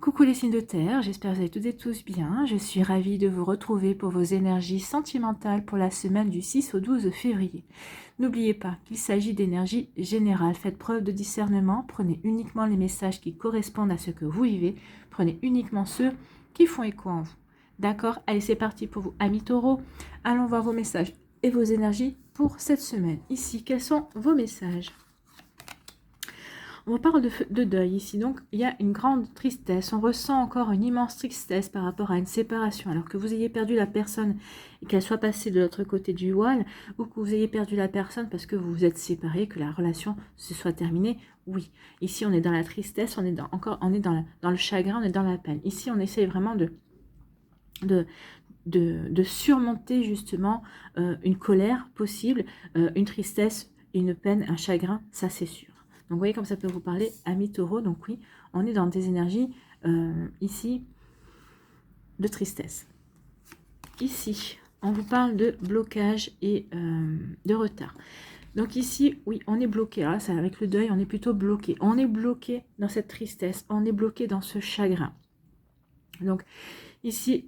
Coucou les signes de terre, j'espère que vous allez toutes et tous bien. Je suis ravie de vous retrouver pour vos énergies sentimentales pour la semaine du 6 au 12 février. N'oubliez pas qu'il s'agit d'énergie générale. Faites preuve de discernement, prenez uniquement les messages qui correspondent à ce que vous vivez, prenez uniquement ceux qui font écho en vous. D'accord? Allez, c'est parti pour vous, amis taureaux. Allons voir vos messages et vos énergies pour cette semaine. Ici, quels sont vos messages? On parle de deuil ici, donc il y a une grande tristesse, on ressent encore une immense tristesse par rapport à une séparation, alors que vous ayez perdu la personne et qu'elle soit passée de l'autre côté du voile, ou que vous ayez perdu la personne parce que vous vous êtes séparés, que la relation se soit terminée, oui. Ici on est dans la tristesse, on est dans le chagrin, on est dans la peine. Ici on essaye vraiment de surmonter justement une colère possible, une tristesse, une peine, un chagrin, ça c'est sûr. Donc, vous voyez comme ça peut vous parler, amis taureaux. Donc, oui, on est dans des énergies, ici, de tristesse. Ici, on vous parle de blocage et de retard. Donc, ici, oui, on est bloqué. Là, ça, avec le deuil, on est plutôt bloqué. On est bloqué dans cette tristesse. On est bloqué dans ce chagrin. Donc, ici,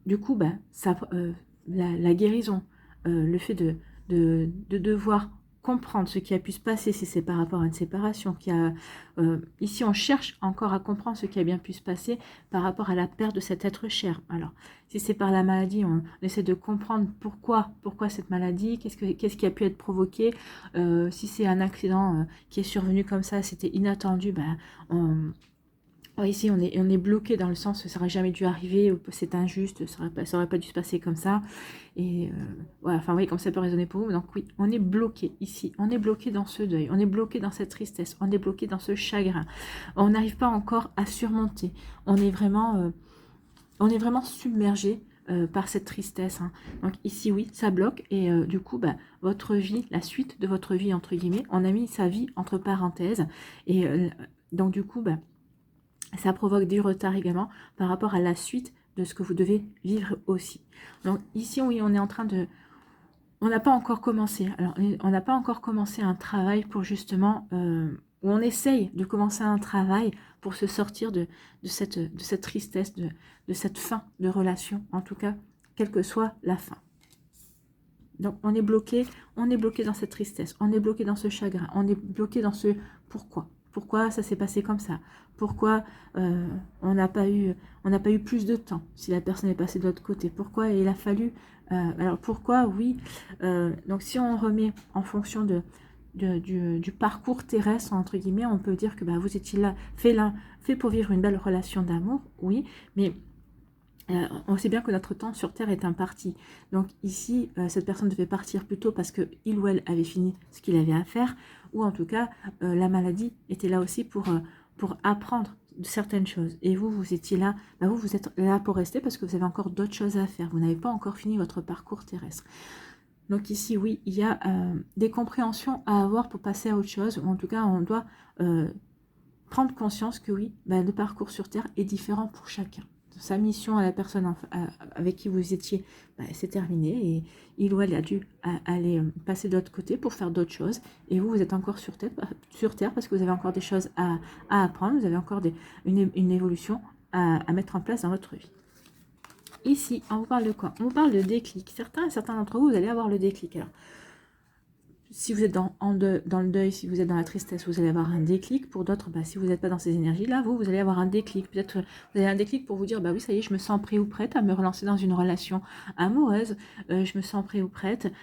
du coup, ben, ça, la guérison, le fait de devoir comprendre ce qui a pu se passer, si c'est par rapport à une séparation, ici on cherche encore à comprendre ce qui a bien pu se passer par rapport à la perte de cet être cher. Alors, si c'est par la maladie, on essaie de comprendre pourquoi cette maladie, qu'est-ce qui a pu être provoqué, si c'est un accident qui est survenu comme ça, c'était inattendu, ben, ici, on est bloqué dans le sens que ça n'aurait jamais dû arriver, c'est injuste, ça aurait pas dû se passer comme ça. Et voilà, enfin, vous voyez, comme ça peut résonner pour vous. Donc oui, on est bloqué ici, on est bloqué dans ce deuil, on est bloqué dans cette tristesse, on est bloqué dans ce chagrin. On n'arrive pas encore à surmonter. On est vraiment submergé par cette tristesse. Hein. Donc ici, oui, ça bloque. Et du coup, bah, votre vie, la suite de votre vie, entre guillemets, on a mis sa vie entre parenthèses. Et donc du coup, bah, ça provoque du retard également par rapport à la suite de ce que vous devez vivre aussi. Donc ici, oui, on est en train de... On n'a pas encore commencé. Alors, on n'a pas encore commencé un travail pour justement... où on essaye de commencer un travail pour se sortir de cette tristesse, de cette fin de relation, en tout cas, quelle que soit la fin. Donc, on est bloqué dans cette tristesse, on est bloqué dans ce chagrin, on est bloqué dans ce pourquoi. Pourquoi ça s'est passé comme ça? Pourquoi on n'a pas eu plus de temps si la personne est passée de l'autre côté? Pourquoi il a fallu... alors pourquoi, oui. Donc si on remet en fonction du parcours terrestre, entre guillemets, on peut dire que bah, vous étiez là, fait pour vivre une belle relation d'amour, oui, mais... on sait bien que notre temps sur Terre est imparti. Donc ici, cette personne devait partir plus tôt parce qu'il ou elle avait fini ce qu'il avait à faire, ou en tout cas, la maladie était là aussi pour apprendre certaines choses. Et vous, vous étiez là, bah vous êtes là pour rester parce que vous avez encore d'autres choses à faire. Vous n'avez pas encore fini votre parcours terrestre. Donc ici, oui, il y a des compréhensions à avoir pour passer à autre chose, ou en tout cas, on doit prendre conscience que oui, bah, le parcours sur Terre est différent pour chacun. Sa mission à la personne avec qui vous étiez, bah, c'est terminé et il ou elle a dû aller passer de l'autre côté pour faire d'autres choses et vous êtes encore sur Terre parce que vous avez encore des choses à apprendre, vous avez encore une évolution à mettre en place dans votre vie. Ici, on vous parle de quoi? On vous parle de déclic. Certains d'entre vous, vous allez avoir le déclic. Alors, si vous êtes dans le deuil, si vous êtes dans la tristesse, vous allez avoir un déclic. Pour d'autres, bah, si vous n'êtes pas dans ces énergies-là, vous allez avoir un déclic. Peut-être vous avez un déclic pour vous dire, bah oui, ça y est, je me sens prêt ou prête à me relancer dans une relation amoureuse. Je me sens prêt ou prête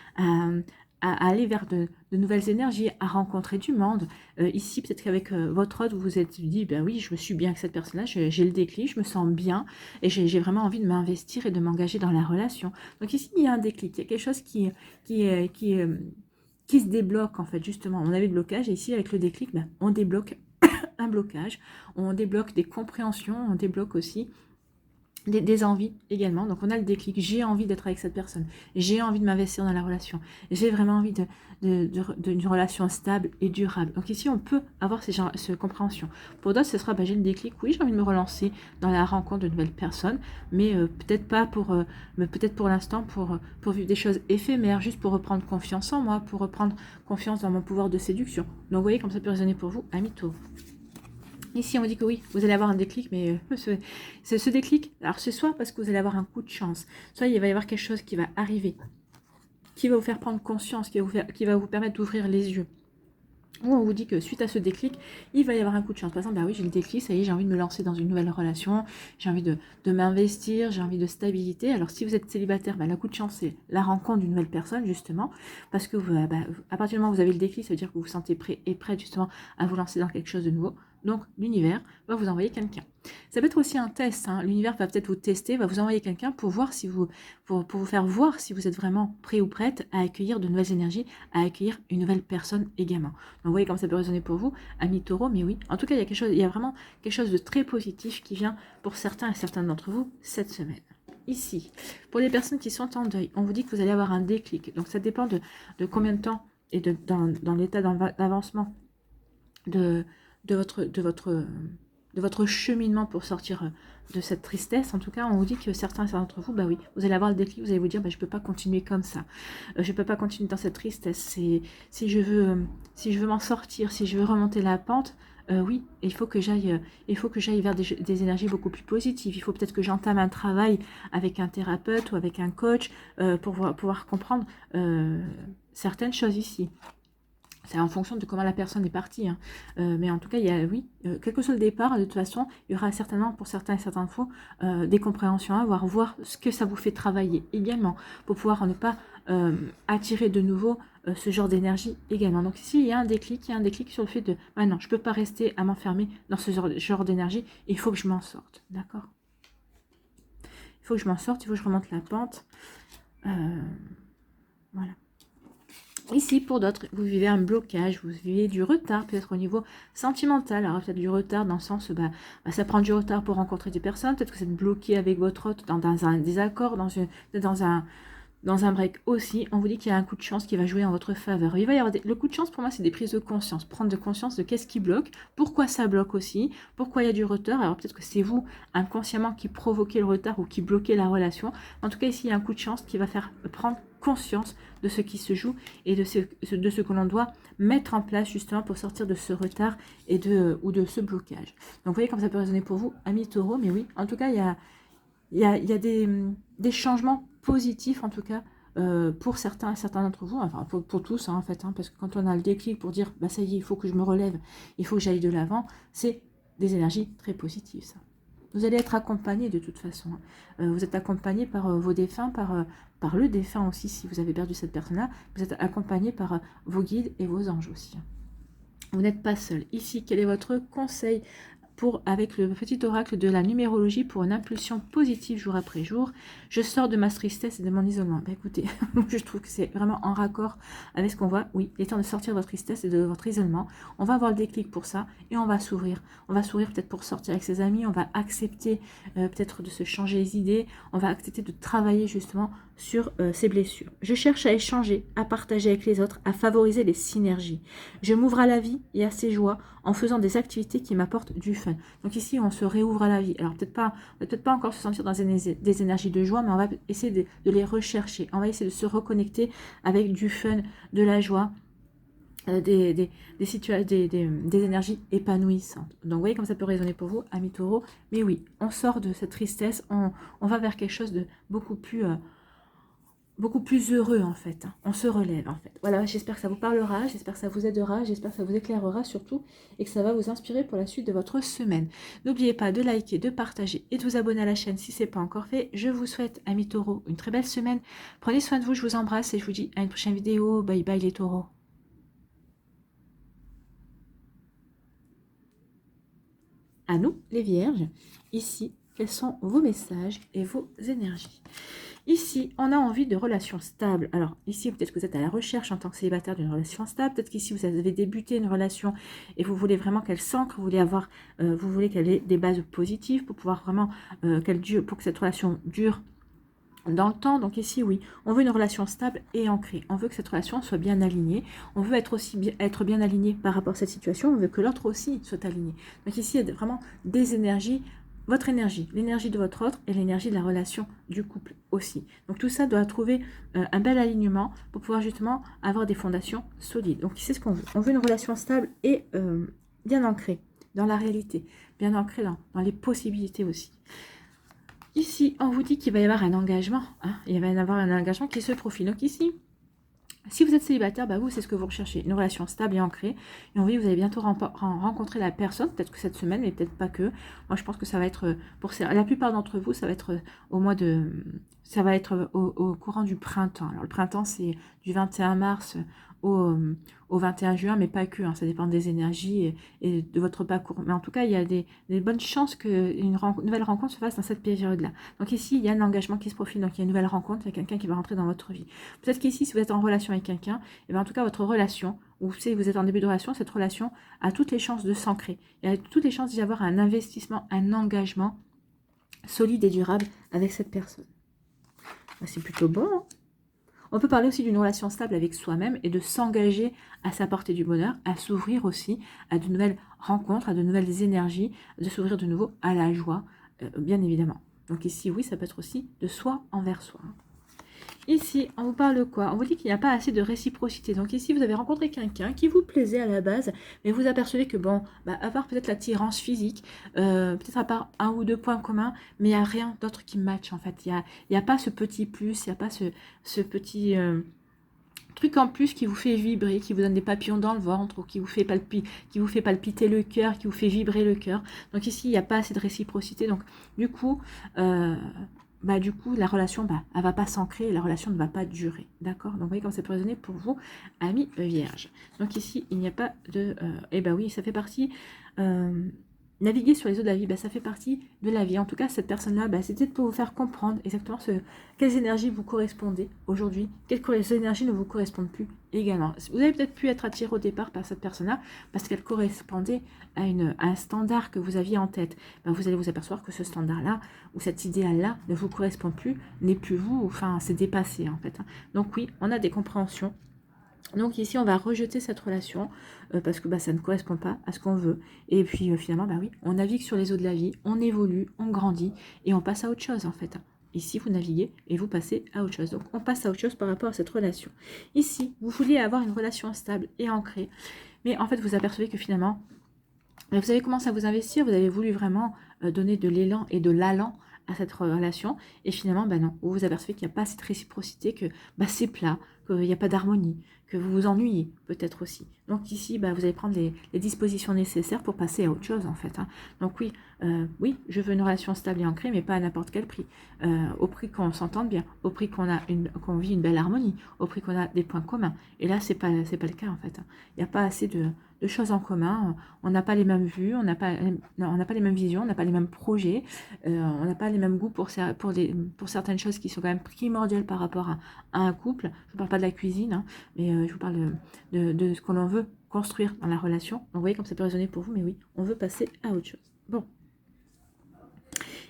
à aller vers de nouvelles énergies, à rencontrer du monde. Ici, peut-être qu'avec votre autre, vous vous êtes dit, ben oui, je me suis bien avec cette personne-là, j'ai le déclic, je me sens bien, et j'ai vraiment envie de m'investir et de m'engager dans la relation. Donc ici, il y a un déclic, il y a quelque chose qui se débloque en fait, justement. On avait le blocage, et ici, avec le déclic, ben, on débloque un blocage, on débloque des compréhensions, on débloque aussi des envies également. Donc on a le déclic, j'ai envie d'être avec cette personne, j'ai envie de m'investir dans la relation, j'ai vraiment envie d'une relation stable et durable. Donc ici on peut avoir cette compréhension. Pour d'autres ce sera, bah, j'ai le déclic, oui, j'ai envie de me relancer dans la rencontre de nouvelles personnes, mais peut-être pas mais peut-être pour l'instant pour vivre des choses éphémères, juste pour reprendre confiance en moi, pour reprendre confiance dans mon pouvoir de séduction. Donc vous voyez comme ça peut résonner pour vous, amis taureaux. Ici, on me dit que oui, vous allez avoir un déclic, mais ce déclic, alors c'est soit parce que vous allez avoir un coup de chance, soit il va y avoir quelque chose qui va arriver, qui va vous faire prendre conscience, qui va vous permettre d'ouvrir les yeux. Ou on vous dit que suite à ce déclic, il va y avoir un coup de chance. Par exemple, bah oui, j'ai le déclic, ça y est, j'ai envie de me lancer dans une nouvelle relation, j'ai envie de m'investir, j'ai envie de stabilité. Alors si vous êtes célibataire, bah, le coup de chance, c'est la rencontre d'une nouvelle personne, justement, parce que à partir du moment où vous avez le déclic, ça veut dire que vous vous sentez prêt et prête, justement, à vous lancer dans quelque chose de nouveau. Donc, l'univers va vous envoyer quelqu'un. Ça peut être aussi un test, hein. L'univers va peut-être vous tester, va vous envoyer quelqu'un pour voir si vous, pour vous faire voir si vous êtes vraiment prêt ou prête à accueillir de nouvelles énergies, à accueillir une nouvelle personne également. Donc, vous voyez comme ça peut résonner pour vous, amis taureaux, mais oui, en tout cas, il y a vraiment quelque chose de très positif qui vient pour certains et certaines d'entre vous cette semaine. Ici, pour les personnes qui sont en deuil, on vous dit que vous allez avoir un déclic. Donc, ça dépend de combien de temps et dans l'état d'avancement de votre cheminement pour sortir de cette tristesse. En tout cas, on vous dit que certains d'entre vous, bah oui, vous allez avoir le déclic, vous allez vous dire, bah, je ne peux pas continuer comme ça. Je ne peux pas continuer dans cette tristesse. Si je veux m'en sortir, si je veux remonter la pente, oui, il faut que j'aille vers des énergies beaucoup plus positives. Il faut peut-être que j'entame un travail avec un thérapeute ou avec un coach pour pouvoir comprendre certaines choses ici. C'est en fonction de comment la personne est partie. Hein. Mais en tout cas, quel que soit le départ, de toute façon, il y aura certainement pour certains et certaines fois des compréhensions à avoir, voir ce que ça vous fait travailler également, pour pouvoir ne pas attirer de nouveau ce genre d'énergie également. Donc ici, il y a un déclic sur le fait de, non, je ne peux pas rester à m'enfermer dans ce genre d'énergie, il faut que je m'en sorte, d'accord? Il faut que je m'en sorte, il faut que je remonte la pente. Voilà. Ici, pour d'autres, vous vivez un blocage, vous vivez du retard, peut-être au niveau sentimental. Alors, peut-être du retard dans le sens, ça prend du retard pour rencontrer des personnes. Peut-être que vous êtes bloqué avec votre hôte dans un désaccord, dans un break aussi. On vous dit qu'il y a un coup de chance qui va jouer en votre faveur. Il va y avoir le coup de chance, pour moi, c'est des prises de conscience. Prendre de conscience de qu'est-ce qui bloque, pourquoi ça bloque aussi, pourquoi il y a du retard. Alors, peut-être que c'est vous, inconsciemment, qui provoquez le retard ou qui bloquez la relation. En tout cas, ici, il y a un coup de chance qui va faire prendre conscience de ce qui se joue et de ce que l'on doit mettre en place justement pour sortir de ce retard ou de ce blocage. Donc vous voyez comme ça peut résonner pour vous, amis taureaux, mais oui, en tout cas il y a des changements positifs en tout cas pour certains et certains d'entre vous, enfin pour tous hein, en fait, hein, parce que quand on a le déclic pour dire bah ça y est, il faut que je me relève, il faut que j'aille de l'avant, c'est des énergies très positives ça. Vous allez être accompagné de toute façon. Vous êtes accompagné par vos défunts, par le défunt aussi, si vous avez perdu cette personne-là. Vous êtes accompagné par vos guides et vos anges aussi. Vous n'êtes pas seul. Ici, quel est votre conseil avec le petit oracle de la numérologie pour une impulsion positive jour après jour? Je sors de ma tristesse et de mon isolement. Bah écoutez, je trouve que c'est vraiment en raccord avec ce qu'on voit. Oui, il est temps de sortir de votre tristesse et de votre isolement. On va avoir le déclic pour ça et on va s'ouvrir. On va s'ouvrir peut-être pour sortir avec ses amis. On va accepter peut-être de se changer les idées. On va accepter de travailler justement sur ses blessures. Je cherche à échanger, à partager avec les autres, à favoriser les synergies. Je m'ouvre à la vie et à ses joies en faisant des activités qui m'apportent du fun. Donc ici, on se réouvre à la vie. Alors peut-être pas, on va peut-être pas encore se sentir dans des énergies de joie, mais on va essayer de les rechercher. On va essayer de se reconnecter avec du fun, de la joie, des énergies épanouissantes. Donc vous voyez comme ça peut résonner pour vous, amis taureaux. Mais oui, on sort de cette tristesse, on va vers quelque chose de beaucoup plus heureux en fait, hein. On se relève en fait. Voilà, j'espère que ça vous parlera, j'espère que ça vous aidera, j'espère que ça vous éclairera surtout et que ça va vous inspirer pour la suite de votre semaine. N'oubliez pas de liker, de partager et de vous abonner à la chaîne si ce n'est pas encore fait. Je vous souhaite, amis taureaux, une très belle semaine. Prenez soin de vous, je vous embrasse et je vous dis à une prochaine vidéo. Bye bye les taureaux. À nous les vierges, ici, quels sont vos messages et vos énergies? Ici, on a envie de relations stables. Alors, ici, peut-être que vous êtes à la recherche en tant que célibataire d'une relation stable. Peut-être qu'ici, vous avez débuté une relation et vous voulez vraiment qu'elle s'ancre. Vous voulez qu'elle ait des bases positives pour pouvoir vraiment qu'elle dure, pour que cette relation dure dans le temps. Donc ici, oui, on veut une relation stable et ancrée. On veut que cette relation soit bien alignée. On veut être bien aligné par rapport à cette situation. On veut que l'autre aussi soit aligné. Donc ici, il y a vraiment des énergies. Votre énergie, l'énergie de votre autre et l'énergie de la relation du couple aussi. Donc tout ça doit trouver un bel alignement pour pouvoir justement avoir des fondations solides. Donc c'est ce qu'on veut. On veut une relation stable et bien ancrée. dans la réalité, bien ancré dans les possibilités aussi. Ici, on vous dit qu'il va y avoir un engagement, hein, il va y avoir un engagement qui se profile. Donc ici, si vous êtes célibataire, bah vous, c'est ce que vous recherchez, une relation stable et ancrée. Et on vous dit, vous allez bientôt rencontrer la personne, peut-être que cette semaine, mais peut-être pas que. Moi, je pense que ça va être, pour la plupart d'entre vous, ça va être au mois de... Ça va être au courant du printemps. Alors, le printemps, c'est du 21 mars au 21 juin, mais pas que, hein, ça dépend des énergies et de votre parcours. Mais en tout cas, il y a des bonnes chances qu'une nouvelle rencontre se fasse dans cette période-là. Donc ici, il y a un engagement qui se profile, donc il y a une nouvelle rencontre, il y a quelqu'un qui va rentrer dans votre vie. Peut-être qu'ici, si vous êtes en relation avec quelqu'un, et bien en tout cas, votre relation, ou si vous êtes en début de relation, cette relation a toutes les chances de s'ancrer. Il y a toutes les chances d'y avoir un investissement, un engagement solide et durable avec cette personne. C'est plutôt bon, hein. On peut parler aussi d'une relation stable avec soi-même et de s'engager à s'apporter du bonheur, à s'ouvrir aussi à de nouvelles rencontres, à de nouvelles énergies, de s'ouvrir de nouveau à la joie, bien évidemment. Donc ici, oui, ça peut être aussi de soi envers soi. Ici, on vous parle de quoi? On vous dit qu'il n'y a pas assez de réciprocité. Donc ici, vous avez rencontré quelqu'un qui vous plaisait à la base, mais vous apercevez que, bon, à part peut-être l'attirance physique, peut-être à part un ou deux points communs, mais il n'y a rien d'autre qui match, en fait. Il y a pas ce petit plus, il n'y a pas ce petit... truc en plus qui vous fait vibrer, qui vous donne des papillons dans le ventre, ou qui vous fait palpiter le cœur, qui vous fait vibrer le cœur. Donc ici, il n'y a pas assez de réciprocité. Donc du coup, la relation, elle va pas s'ancrer, la relation ne va pas durer. D'accord? Donc vous voyez comment ça peut résonner pour vous, amis vierges. Donc ici, il n'y a pas de... oui, ça fait partie... naviguer sur les eaux de la vie, ça fait partie de la vie. En tout cas, cette personne-là, c'était pour vous faire comprendre exactement quelles énergies vous correspondez aujourd'hui, quelles énergies ne vous correspondent plus également. Vous avez peut-être pu être attiré au départ par cette personne-là parce qu'elle correspondait à un standard que vous aviez en tête. Vous allez vous apercevoir que ce standard-là ou cet idéal-là ne vous correspond plus, n'est plus vous, enfin, c'est dépassé en fait. Donc oui, on a des compréhensions. Donc ici, on va rejeter cette relation parce que ça ne correspond pas à ce qu'on veut. Et puis finalement, oui, on navigue sur les eaux de la vie, on évolue, on grandit et on passe à autre chose en fait. Ici, vous naviguez et vous passez à autre chose. Donc, on passe à autre chose par rapport à cette relation. Ici, vous vouliez avoir une relation stable et ancrée. Mais en fait, vous apercevez que finalement, vous avez commencé à vous investir, vous avez voulu vraiment donner de l'élan et de l'allant à cette relation. Et finalement, non, vous vous apercevez qu'il n'y a pas cette réciprocité, que c'est plat, qu'il n'y a pas d'harmonie, que vous vous ennuyez peut-être aussi. Donc ici, vous allez prendre les dispositions nécessaires pour passer à autre chose en fait. Donc oui, je veux une relation stable et ancrée, mais pas à n'importe quel prix. Au prix qu'on s'entende bien, au prix qu'on vit une belle harmonie, au prix qu'on a des points communs. Et là, c'est pas le cas en fait. Il n'y a pas assez de choses en commun, on n'a pas les mêmes vues, on n'a pas les mêmes visions, on n'a pas les mêmes projets, on n'a pas les mêmes goûts pour certaines choses qui sont quand même primordiales par rapport à un couple. Je ne parle pas de la cuisine, mais je vous parle de ce que l'on veut construire dans la relation. Donc vous voyez comme ça peut résonner pour vous, mais oui, on veut passer à autre chose. Bon.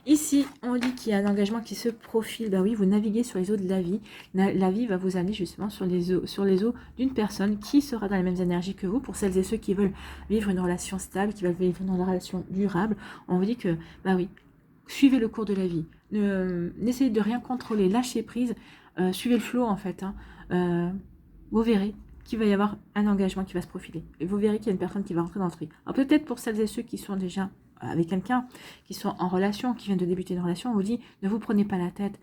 Ici, on dit qu'il y a un engagement qui se profile. Oui, vous naviguez sur les eaux de la vie. La vie va vous amener justement sur les eaux d'une personne qui sera dans les mêmes énergies que vous. Pour celles et ceux qui veulent vivre une relation stable, qui veulent vivre une relation durable, on vous dit que, oui, suivez le cours de la vie. N'essayez de rien contrôler, lâchez prise, suivez le flot en fait. Vous verrez qu'il va y avoir un engagement qui va se profiler. Et vous verrez qu'il y a une personne qui va rentrer dans le truc. Alors peut-être pour celles et ceux qui sont déjà avec quelqu'un, qui sont en relation, qui viennent de débuter une relation, on vous dit, ne vous prenez pas la tête,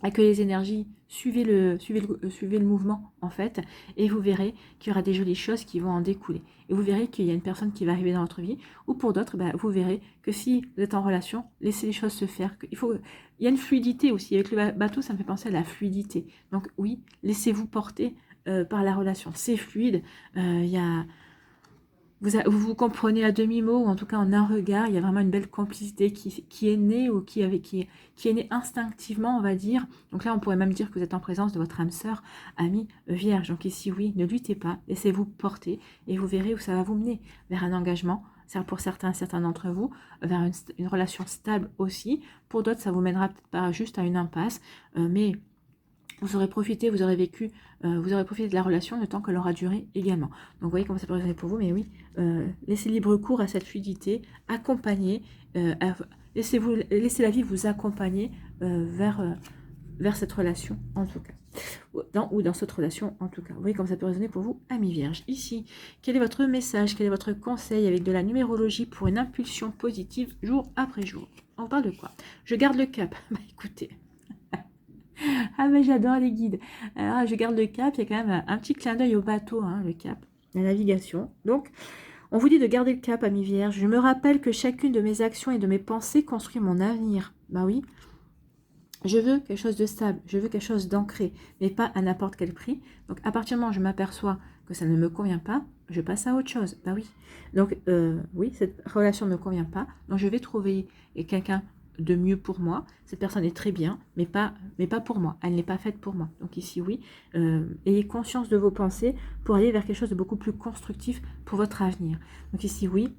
accueillez les énergies, suivez le mouvement en fait, et vous verrez qu'il y aura des jolies choses qui vont en découler. Et vous verrez qu'il y a une personne qui va arriver dans votre vie, ou pour d'autres, vous verrez que si vous êtes en relation, laissez les choses se faire. Il y a une fluidité aussi, avec le bateau, ça me fait penser à la fluidité. Donc oui, laissez-vous porter par la relation, c'est fluide, vous vous comprenez à demi-mot, ou en tout cas en un regard, il y a vraiment une belle complicité qui est née, ou qui est née instinctivement, on va dire. Donc là, on pourrait même dire que vous êtes en présence de votre âme sœur, amie vierge. Donc ici, oui, ne luttez pas, laissez-vous porter, et vous verrez où ça va vous mener, vers un engagement, pour certains d'entre vous, vers une relation stable aussi. Pour d'autres, ça vous mènera peut-être pas juste à une impasse, mais vous aurez profité, vous aurez vécu, vous aurez profité de la relation le temps qu'elle aura duré également. Donc vous voyez comment ça peut résonner pour vous, mais oui, laissez libre cours à cette fluidité, accompagnez, laissez la vie vous accompagner vers cette relation en tout cas. ou dans cette relation en tout cas. Vous voyez comme ça peut résonner pour vous, amis vierges. Ici, quel est votre message, quel est votre conseil avec de la numérologie pour une impulsion positive jour après jour? On parle de quoi? Je garde le cap. Bah écoutez, ah mais j'adore les guides. Alors je garde le cap, il y a quand même un petit clin d'œil au bateau, hein, le cap, la navigation. Donc, on vous dit de garder le cap, amis vierges. Je me rappelle que chacune de mes actions et de mes pensées construit mon avenir. Bah oui, je veux quelque chose de stable, je veux quelque chose d'ancré, mais pas à n'importe quel prix. Donc à partir du moment où je m'aperçois que ça ne me convient pas, je passe à autre chose. Bah oui. Donc oui, cette relation ne me convient pas. Donc je vais trouver quelqu'un de mieux pour moi. Cette personne est très bien, mais pas pour moi. Elle n'est pas faite pour moi. Donc ici, oui, ayez conscience de vos pensées pour aller vers quelque chose de beaucoup plus constructif pour votre avenir. Donc ici, oui,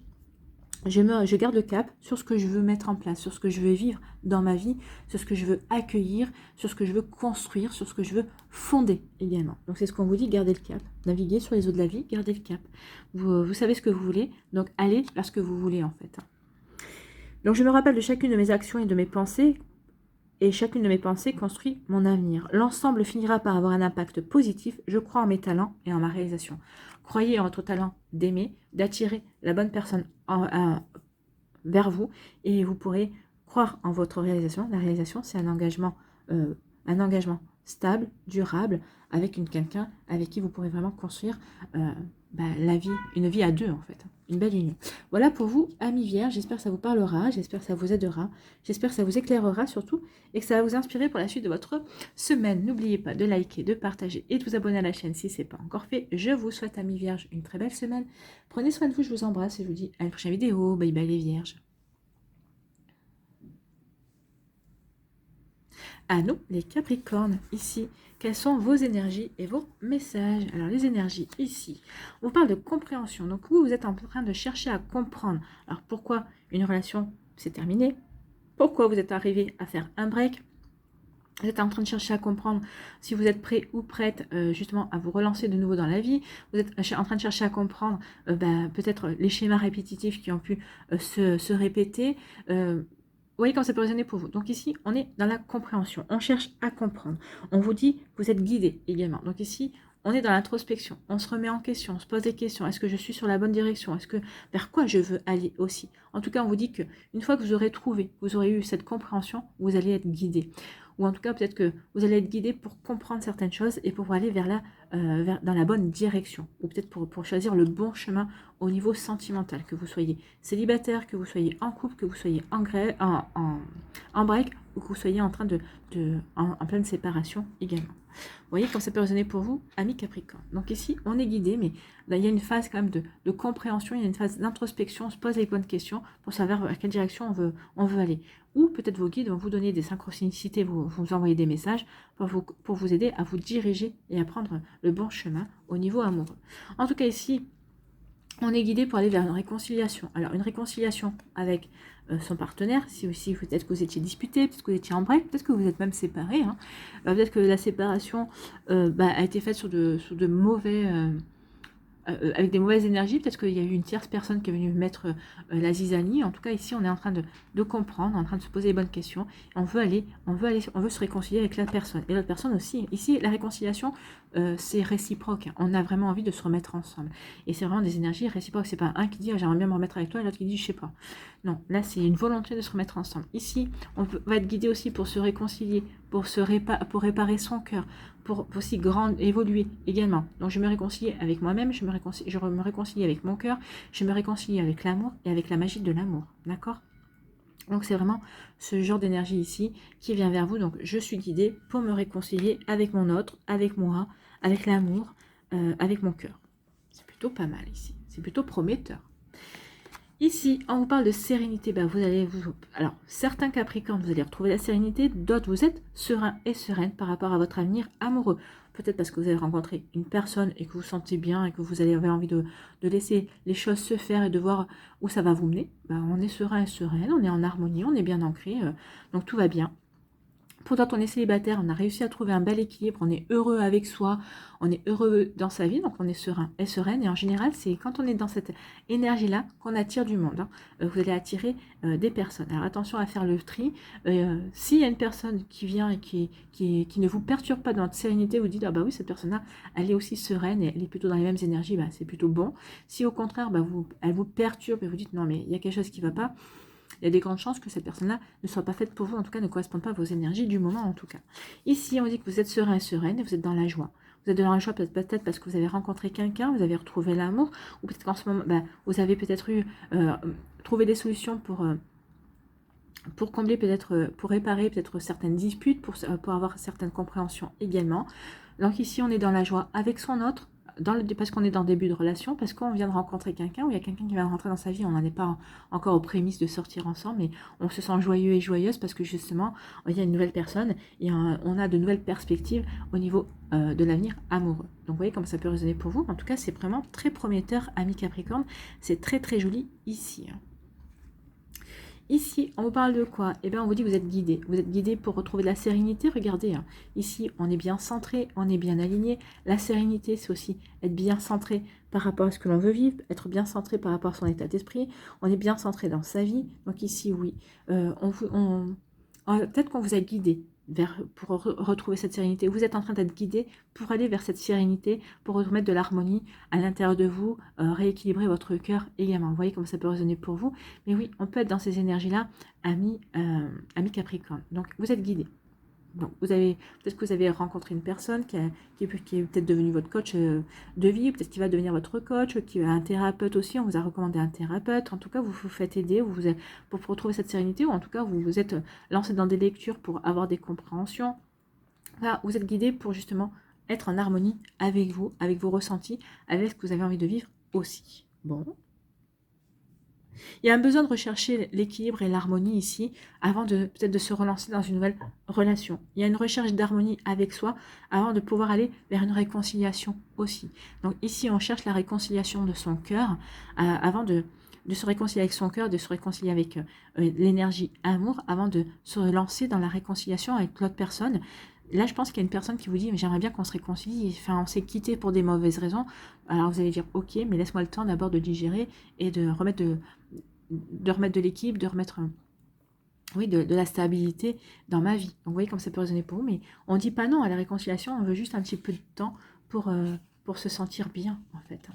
je garde le cap sur ce que je veux mettre en place, sur ce que je veux vivre dans ma vie, sur ce que je veux accueillir, sur ce que je veux construire, sur ce que je veux fonder également. Donc c'est ce qu'on vous dit, gardez le cap. Naviguez sur les eaux de la vie, gardez le cap. Vous savez ce que vous voulez, donc allez vers ce que vous voulez en fait. Donc je me rappelle de chacune de mes actions et de mes pensées, et chacune de mes pensées construit mon avenir. L'ensemble finira par avoir un impact positif. Je crois en mes talents et en ma réalisation. Croyez en votre talent d'aimer, d'attirer la bonne personne vers vous, et vous pourrez croire en votre réalisation. La réalisation, c'est un engagement stable, durable, avec quelqu'un avec qui vous pourrez vraiment construire la vie, une vie à deux en fait, une belle union. Voilà pour vous, amis vierges, j'espère que ça vous parlera, j'espère que ça vous aidera, j'espère que ça vous éclairera surtout, et que ça va vous inspirer pour la suite de votre semaine. N'oubliez pas de liker, de partager et de vous abonner à la chaîne si ce n'est pas encore fait. Je vous souhaite, amis vierges, une très belle semaine. Prenez soin de vous, je vous embrasse et je vous dis à une prochaine vidéo. Bye bye les vierges. À nous, les Capricornes, ici, quelles sont vos énergies et vos messages? Alors, les énergies, ici, on vous parle de compréhension. Donc, vous êtes en train de chercher à comprendre. Alors, pourquoi une relation s'est terminée? Pourquoi vous êtes arrivé à faire un break? Vous êtes en train de chercher à comprendre si vous êtes prêt ou prête justement à vous relancer de nouveau dans la vie. Vous êtes en train de chercher à comprendre peut-être les schémas répétitifs qui ont pu se répéter. Vous voyez comment ça peut résonner pour vous. Donc ici, on est dans la compréhension. On cherche à comprendre. On vous dit que vous êtes guidé également. Donc ici, on est dans l'introspection. On se remet en question. On se pose des questions. Est-ce que je suis sur la bonne direction? Vers quoi je veux aller aussi? En tout cas, on vous dit qu'une fois que vous aurez trouvé, vous aurez eu cette compréhension, vous allez être guidé. Ou en tout cas, peut-être que vous allez être guidé pour comprendre certaines choses et pour aller dans la bonne direction. Ou peut-être pour choisir le bon chemin au niveau sentimental. Que vous soyez célibataire, que vous soyez en couple, que vous soyez en break, ou que vous soyez en train en pleine séparation également. Vous voyez comme ça peut résonner pour vous, amis Capricorne. Donc ici, on est guidé, mais il y a une phase quand même de compréhension, il y a une phase d'introspection, on se pose les bonnes questions pour savoir vers quelle direction on veut aller. Ou peut-être vos guides vont vous donner des synchronicités, vous envoyer des messages pour vous aider à vous diriger et à prendre le bon chemin au niveau amoureux. En tout cas ici, on est guidé pour aller vers une réconciliation. Alors une réconciliation avec son partenaire, si aussi peut-être que vous étiez disputé, peut-être que vous étiez en break, peut-être que vous êtes même séparés. Hein. Peut-être que la séparation a été faite sur de mauvais... avec des mauvaises énergies, peut-être qu'il y a eu une tierce personne qui est venue mettre la zizanie. En tout cas, ici, on est en train de comprendre, en train de se poser les bonnes questions. On veut se réconcilier avec la personne. Et l'autre personne aussi. Ici, la réconciliation, c'est réciproque. On a vraiment envie de se remettre ensemble. Et c'est vraiment des énergies réciproques. C'est pas un qui dit j'aimerais bien me remettre avec toi et l'autre qui dit je sais pas. Non, là, c'est une volonté de se remettre ensemble. Ici, on va être guidé aussi pour se réconcilier, pour réparer son cœur, pour aussi évoluer également. Donc je me réconcilie avec moi-même, je me réconcilie avec mon cœur, je me réconcilie avec l'amour et avec la magie de l'amour. D'accord? Donc c'est vraiment ce genre d'énergie ici qui vient vers vous. Donc je suis guidée pour me réconcilier avec mon autre, avec moi, avec l'amour, avec mon cœur. C'est plutôt pas mal ici. C'est plutôt prometteur. Ici, on vous parle de sérénité. Alors, certains Capricornes, vous allez retrouver la sérénité. D'autres, vous êtes serein et sereine par rapport à votre avenir amoureux. Peut-être parce que vous avez rencontré une personne et que vous sentez bien et que vous avez envie de laisser les choses se faire et de voir où ça va vous mener. On est serein et sereine, on est en harmonie, on est bien ancré, donc tout va bien. Pour d'autres, on est célibataire, on a réussi à trouver un bel équilibre, on est heureux avec soi, on est heureux dans sa vie, donc on est serein et sereine. Et en général, c'est quand on est dans cette énergie-là qu'on attire du monde. Hein. Vous allez attirer des personnes. Alors attention à faire le tri. S'il y a une personne qui vient et qui ne vous perturbe pas dans votre sérénité, vous dites, ah bah oui, cette personne-là, elle est aussi sereine et elle est plutôt dans les mêmes énergies, bah, c'est plutôt bon. Si au contraire, bah, elle vous perturbe et vous dites, non mais il y a quelque chose qui ne va pas, il y a des grandes chances que cette personne-là ne soit pas faite pour vous, en tout cas ne corresponde pas à vos énergies du moment en tout cas. Ici, on dit que vous êtes serein et sereine et vous êtes dans la joie. Vous êtes dans la joie peut-être parce que vous avez rencontré quelqu'un, vous avez retrouvé l'amour, ou peut-être qu'en ce moment, vous avez peut-être trouvé des solutions pour combler peut-être, pour réparer peut-être certaines disputes, pour avoir certaines compréhensions également. Donc ici, on est dans la joie avec son autre, parce qu'on est dans le début de relation, parce qu'on vient de rencontrer quelqu'un, ou il y a quelqu'un qui vient de rentrer dans sa vie, on n'en est pas encore aux prémices de sortir ensemble, mais on se sent joyeux et joyeuse parce que justement, il y a une nouvelle personne et on a de nouvelles perspectives au niveau de l'avenir amoureux. Donc vous voyez comment ça peut résonner pour vous. En tout cas, c'est vraiment très prometteur, ami Capricorne. C'est très très joli ici. Ici, on vous parle de quoi? Eh bien, on vous dit que vous êtes guidé. Vous êtes guidé pour retrouver de la sérénité. Regardez, hein. Ici, on est bien centré, on est bien aligné. La sérénité, c'est aussi être bien centré par rapport à ce que l'on veut vivre, être bien centré par rapport à son état d'esprit. On est bien centré dans sa vie. Donc ici, oui, peut-être qu'on vous a guidé pour retrouver cette sérénité. Vous êtes en train d'être guidé pour aller vers cette sérénité, pour remettre de l'harmonie à l'intérieur de vous, rééquilibrer votre cœur également. Vous voyez comment ça peut résonner pour vous. Mais oui, on peut être dans ces énergies-là, amis Capricorne. Donc, vous êtes guidé. Donc, peut-être que vous avez rencontré une personne qui est peut-être devenue votre coach de vie, peut-être qu'il va devenir votre coach, qui est un thérapeute aussi, on vous a recommandé un thérapeute. En tout cas, vous vous faites aider pour retrouver cette sérénité, ou en tout cas, vous vous êtes lancé dans des lectures pour avoir des compréhensions. Là, vous êtes guidé pour justement être en harmonie avec vous, avec vos ressentis, avec ce que vous avez envie de vivre aussi. Bon. Il y a un besoin de rechercher l'équilibre et l'harmonie ici, avant peut-être de se relancer dans une nouvelle relation. Il y a une recherche d'harmonie avec soi, avant de pouvoir aller vers une réconciliation aussi. Donc ici, on cherche la réconciliation de son cœur, avant de se réconcilier avec son cœur, de se réconcilier avec l'énergie amour, avant de se lancer dans la réconciliation avec l'autre personne. Là, je pense qu'il y a une personne qui vous dit, mais j'aimerais bien qu'on se réconcilie, enfin, on s'est quitté pour des mauvaises raisons. Alors vous allez dire, ok, mais laisse-moi le temps d'abord de digérer et de remettre de l'équipe, de remettre de la stabilité dans ma vie. Donc vous voyez comme ça peut résonner pour vous, mais on ne dit pas non à la réconciliation, on veut juste un petit peu de temps pour se sentir bien, en fait.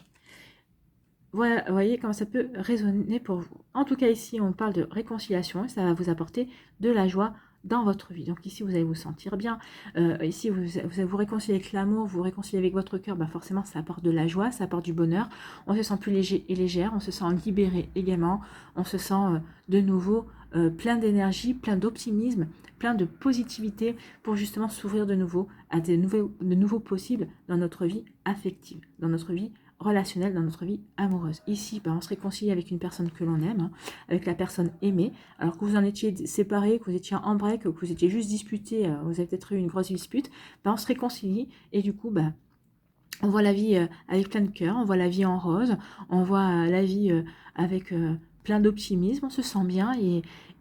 Voilà, vous voyez comment ça peut résonner pour vous. En tout cas, ici, on parle de réconciliation et ça va vous apporter de la joie dans votre vie. Donc ici, vous allez vous sentir bien. Ici, vous allez vous réconcilier avec l'amour, vous réconcilier avec votre cœur. Bah forcément, ça apporte de la joie, ça apporte du bonheur. On se sent plus léger et légère, on se sent libéré également. On se sent de nouveau plein d'énergie, plein d'optimisme, plein de positivité pour justement s'ouvrir de nouveau à de nouveaux possibles dans notre vie affective, dans notre vie relationnelle, dans notre vie amoureuse. Ici, on se réconcilie avec une personne que l'on aime, hein, avec la personne aimée, alors que vous en étiez séparés, que vous étiez en break, que vous étiez juste disputés, vous avez peut-être eu une grosse dispute, on se réconcilie et du coup, on voit la vie avec plein de cœur, on voit la vie en rose, on voit la vie avec plein d'optimisme, on se sent bien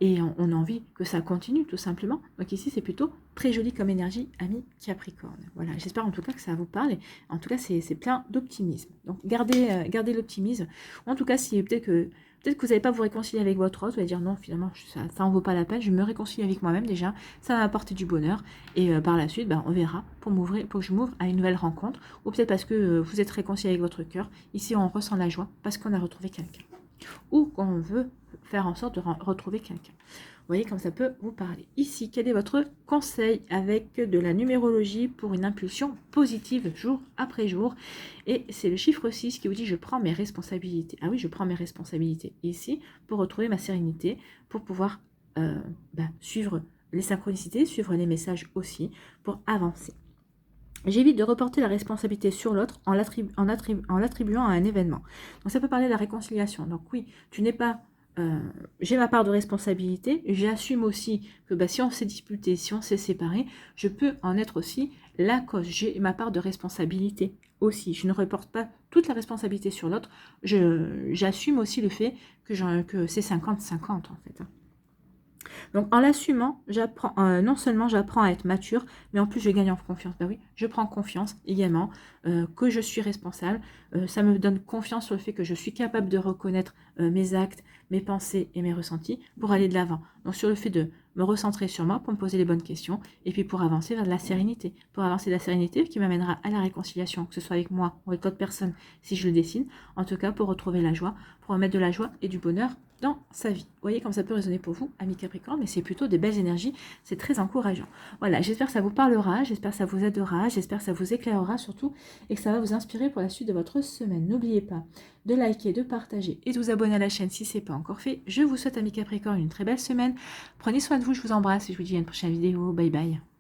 et on a envie que ça continue tout simplement. Donc ici, c'est plutôt très joli comme énergie, ami Capricorne. Voilà, j'espère en tout cas que ça vous parle. Et en tout cas, c'est plein d'optimisme. Donc gardez l'optimisme. En tout cas, si peut-être que vous n'allez pas vous réconcilier avec votre autre, vous allez dire non, finalement, ça en vaut pas la peine, je me réconcilie avec moi-même déjà, ça va apporter du bonheur. Et par la suite, on verra pour que je m'ouvre à une nouvelle rencontre. Ou peut-être parce que vous êtes réconcilié avec votre cœur. Ici, on ressent la joie parce qu'on a retrouvé quelqu'un. Ou qu'on veut faire en sorte de retrouver quelqu'un. Vous voyez comme ça peut vous parler. Ici, quel est votre conseil avec de la numérologie pour une impulsion positive jour après jour? Et c'est le chiffre 6 qui vous dit « Je prends mes responsabilités ». Ah oui, je prends mes responsabilités ici pour retrouver ma sérénité, pour pouvoir suivre les synchronicités, suivre les messages aussi, pour avancer. J'évite de reporter la responsabilité sur l'autre en l'attribuant à un événement. Donc ça peut parler de la réconciliation. Donc oui, tu n'es pas... j'ai ma part de responsabilité, j'assume aussi que si on s'est disputé, si on s'est séparé, je peux en être aussi la cause. J'ai ma part de responsabilité aussi. Je ne reporte pas toute la responsabilité sur l'autre. J'assume aussi le fait que c'est 50-50 en fait. Donc en l'assumant, j'apprends non seulement j'apprends à être mature, mais en plus je gagne en confiance. Ben oui, je prends confiance également que je suis responsable. Ça me donne confiance sur le fait que je suis capable de reconnaître mes actes, mes pensées et mes ressentis pour aller de l'avant. Donc sur le fait de me recentrer sur moi pour me poser les bonnes questions et puis pour avancer vers de la sérénité. Pour avancer de la sérénité qui m'amènera à la réconciliation, que ce soit avec moi ou avec d'autres personnes si je le décide. En tout cas pour retrouver la joie, pour remettre de la joie et du bonheur dans sa vie. Vous voyez comme ça peut résonner pour vous, amis Capricorne, mais c'est plutôt des belles énergies, c'est très encourageant. Voilà, j'espère que ça vous parlera, j'espère que ça vous aidera, j'espère que ça vous éclairera surtout et que ça va vous inspirer pour la suite de votre semaine. N'oubliez pas de liker, de partager et de vous abonner à la chaîne si ce n'est pas encore fait. Je vous souhaite, amis Capricorne, une très belle semaine. Prenez soin de vous, je vous embrasse et je vous dis à une prochaine vidéo. Bye bye.